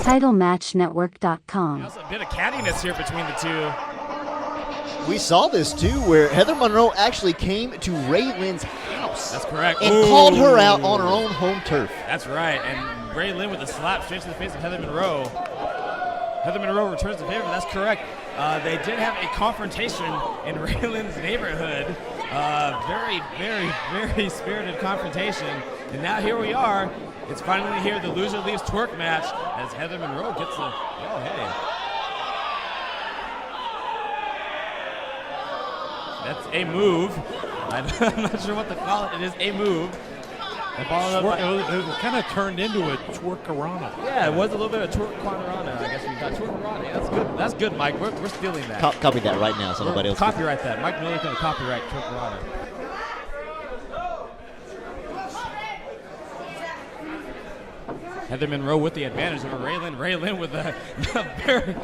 TitleMatchNetwork.com. Also a bit of cattiness here between the two. We saw this too, where Heather Monroe actually came to Ray Lyn's house. That's correct. And called her out on her own home turf. That's right. And Ray Lyn with a slap straight to the face of Heather Monroe. Heather Monroe returns the favor. That's correct. They did have a confrontation in Ray Lyn's neighborhood. Very, very, very spirited confrontation. And now here we are. It's finally here, the loser leaves twerk match, as Heather Monroe gets the, oh, hey. That's a move. I'm not sure what to call it. It is a move. It kind of turned into a twerkarana. Yeah, it was a little bit of twerkarana. I guess we got twerkarana. Yeah, that's good. That's good, Mike. We're stealing that. Copy that right now so nobody else copyright that. Mike Miller's going to copyright twerkarana. Heather Monroe with the advantage over Ray Lyn. Ray Lyn with a very,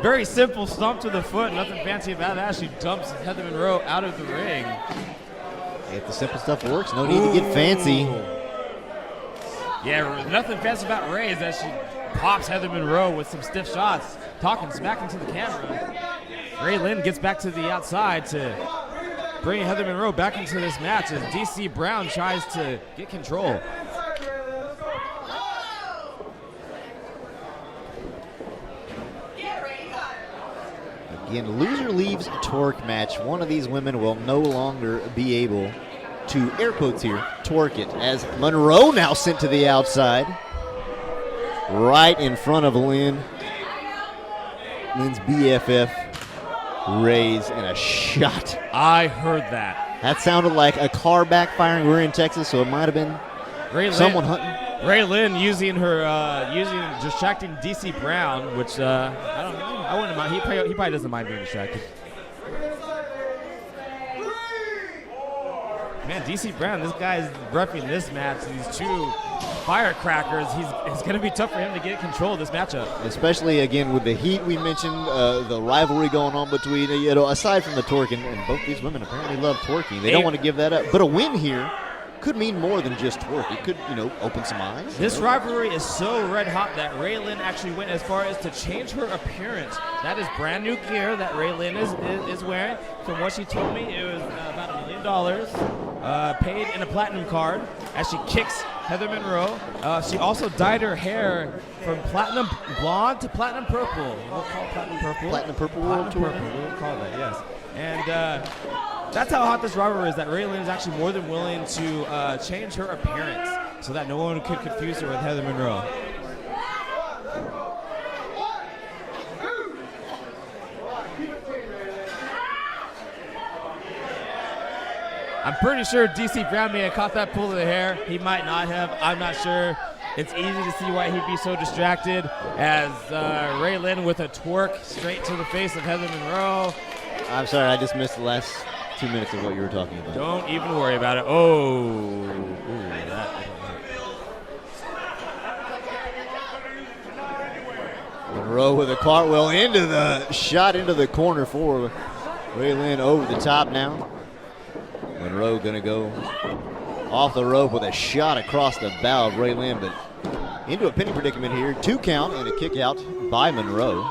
very simple stomp to the foot. Nothing fancy about that. She dumps Heather Monroe out of the ring. If the simple stuff works, no need to get fancy. Yeah, nothing fancy about Ray is that she pops Heather Monroe with some stiff shots, talking smack into the camera. Ray Lyn gets back to the outside to bring Heather Monroe back into this match as DC Brown tries to get control. Again, loser leaves twerk match. One of these women will no longer be able to, air quotes here, twerk it, as Monroe now sent to the outside. Right in front of Lyn. Lyn's BFF, Ray's, and a shot. I heard that. That sounded like a car backfiring. We're in Texas, so it might have been someone hunting. Ray Lyn using distracting DC Brown, which I don't know. I wouldn't mind. He probably doesn't mind being distracted. Man, DC Brown, this guy's repping this match. These two firecrackers. It's going to be tough for him to get control of this matchup. Especially, again, with the heat we mentioned, the rivalry going on between, aside from the twerking, and both these women apparently love twerking. They don't want to give that up. But a win here could mean more than just twerk. It could, open some eyes. This rivalry is so red hot that Ray Lyn actually went as far as to change her appearance. That is brand new gear that Ray Lyn is wearing. From what she told me, it was about $1 million, paid in a platinum card as she kicks Heather Monroe. She also dyed her hair from platinum blonde to platinum purple. We'll call it platinum purple. Platinum purple world tour. We'll call that, yes. And that's how hot this rivalry is, that Ray Lyn is actually more than willing to change her appearance so that no one could confuse her with Heather Monroe. I'm pretty sure DC Brown may have caught that pull of the hair. He might not have. I'm not sure. It's easy to see why he'd be so distracted as Ray Lyn with a twerk straight to the face of Heather Monroe. I'm sorry, I just missed the last 2 minutes of what you were talking about. Don't even worry about it. Oh, that. Monroe with a cartwheel into the corner for Ray Lyn over the top now. Monroe gonna go off the rope with a shot across the bow of Ray Lyn, but into a pinning predicament here. 2 count and a kick out by Monroe.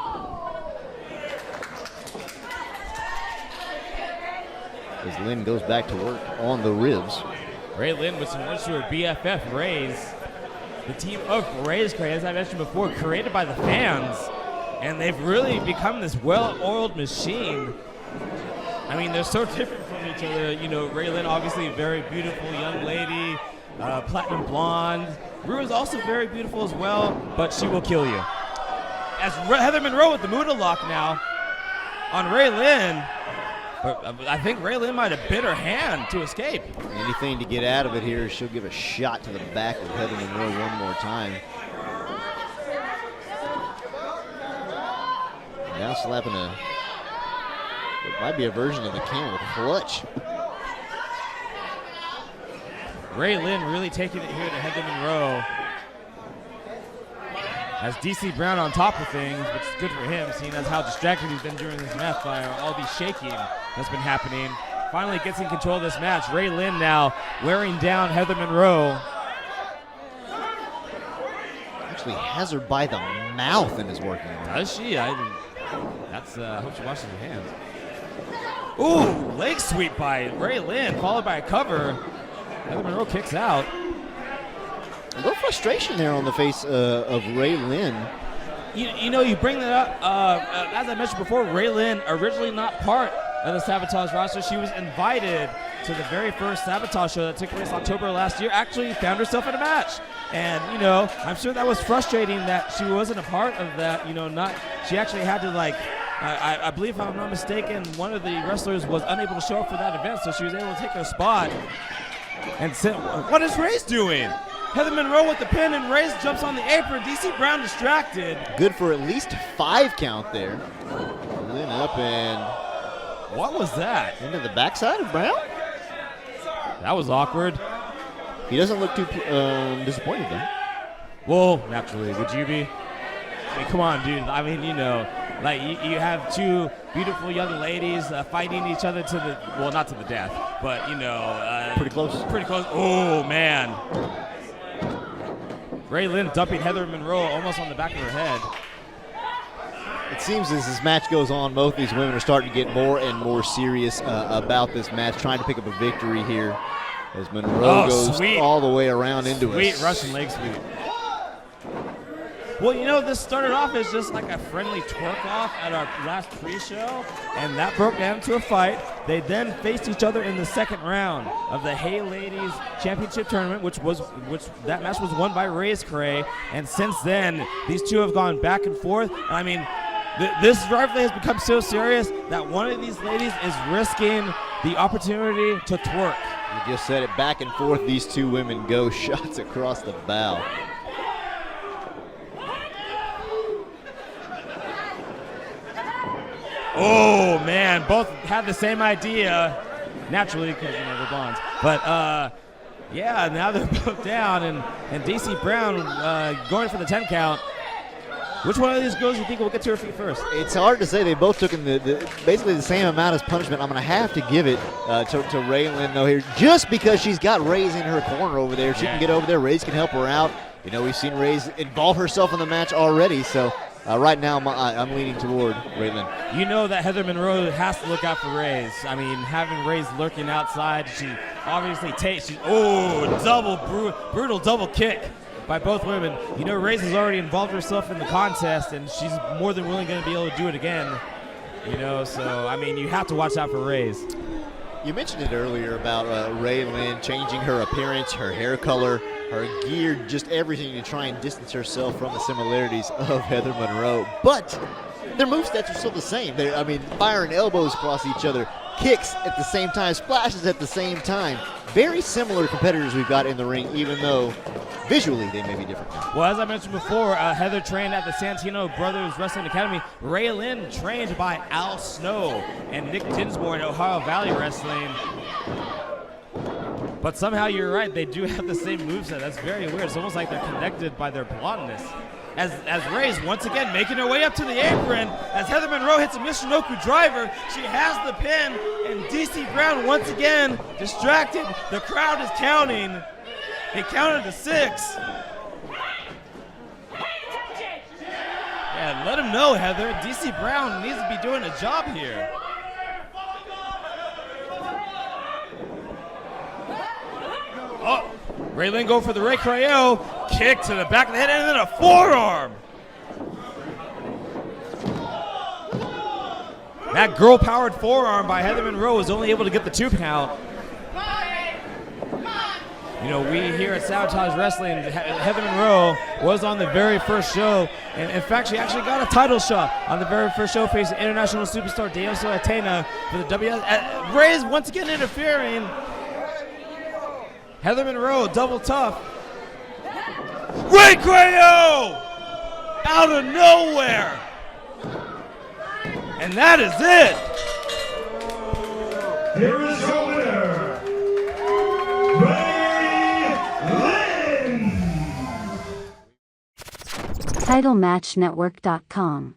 As Lyn goes back to work on the ribs. Ray Lyn with some words to her BFF Rays. The team of Rays, as I mentioned before, created by the fans. And they've really become this well-oiled machine. I mean, they're so different from each other. Ray Lyn, obviously a very beautiful young lady, platinum blonde. Rue is also very beautiful as well, but she will kill you. As Heather Monroe with the Muda lock now on Ray Lyn. I think Ray Lyn might have bit her hand to escape. Anything to get out of it here. She'll give a shot to the back of Heather Monroe one more time. Now slapping what might be a version of the camel clutch. Ray Lyn really taking it here to Heather Monroe. As DC Brown on top of things, which is good for him, seeing as how distracted he's been during this match by all these shaking that's been happening. Finally gets in control of this match. Ray Lyn now wearing down Heather Monroe. actually has her by the mouth and is working her. Does she? I hope she washes her hands. Ooh, leg sweep by Ray Lyn, followed by a cover. Heather Monroe kicks out. A little frustration there on the face of Ray Lyn. You know, you bring that up. As I mentioned before, Ray Lyn, originally not part of the Sabotage roster. She was invited to the very first Sabotage show that took place October last year. Actually found herself in a match. And, you know, I'm sure that was frustrating that she wasn't a part of that. You know, she actually had to, like, I believe, if I'm not mistaken, one of the wrestlers was unable to show up for that event, so she was able to take her spot. And what is Ray's doing? Heather Monroe with the pin, and Ray's jumps on the apron. DC Brown distracted. Good for at least 5 count there. Lyn up and... What was that? Into the backside of Brown? That was awkward. He doesn't look too disappointed, though. Well, naturally, would you be? I mean, come on, dude. I mean, you know, like you have two beautiful young ladies fighting each other to the, well, not to the death, but, you know. Pretty close. Pretty close. Oh, man. Ray Lyn dumping Heather Monroe almost on the back of her head. It seems as this match goes on, both these women are starting to get more and more serious about this match, trying to pick up a victory here as Monroe goes all the way around into it. Sweet Russian leg sweep. Well, you know, this started off as just like a friendly twerk-off at our last pre-show, and that broke down to a fight. They then faced each other in the second round of the Hey Ladies Championship Tournament, which that match was won by Ray's Cray, and since then, these two have gone back and forth. I mean, this rivalry has become so serious that one of these ladies is risking the opportunity to twerk. You just said it, back and forth, these two women go, shots across the bow. Oh, man, both had the same idea, naturally, because, you know, they're blondes. But, yeah, now they're both down, and DC Brown going for the 10 count. Which one of these girls do you think will get to her feet first? It's hard to say. They both took in basically the same amount as punishment. I'm going to have to give it to Ray Lyn, though, here, just because she's got Ray's in her corner over there. She can get over there. Ray's can help her out. You know, we've seen Ray's involve herself in the match already, so right now I'm leaning toward Ray Lyn. You know that Heather Monroe has to look out for Ray's. I mean, having Ray's lurking outside, she obviously takes, brutal double kick by both women. You know, Ray's has already involved herself in the contest, and she's more than willing going to be able to do it again. You know, so, I mean, you have to watch out for Ray's. You mentioned it earlier about Ray Lyn changing her appearance, her hair color, her gear, just everything to try and distance herself from the similarities of Heather Monroe. But their movesets are still the same. I mean, firing elbows across each other, kicks at the same time, splashes at the same time. Very similar competitors we've got in the ring, even though visually they may be different. Well, as I mentioned before, Heather trained at the Santino Brothers Wrestling Academy. Ray Lyn trained by Al Snow and Nick Dinsmore in Ohio Valley Wrestling. But somehow you're right, they do have the same moveset. That's very weird. It's almost like they're connected by their blondness. As Ray's once again making her way up to the apron, as Heather Monroe hits a Michinoku driver, she has the pin, and DC Brown once again distracted. The crowd is counting. They counted to 6. Yeah, let him know, Heather. DC Brown needs to be doing a job here. Oh, Ray Lyn go for the Ray Cryo. Kick to the back of the head and then a forearm. That girl-powered forearm by Heather Monroe was only able to get the 2 count. You know, we here at Sabotage Wrestling, Heather Monroe was on the very first show. And in fact, she actually got a title shot on the very first show facing international superstar Deoso Atena for the WS. Ray's once again interfering. Heather Monroe, double tough. Ray Cryo! Out of nowhere! And that is it! Here is your winner, Ray Lyn! TitleMatchNetwork.com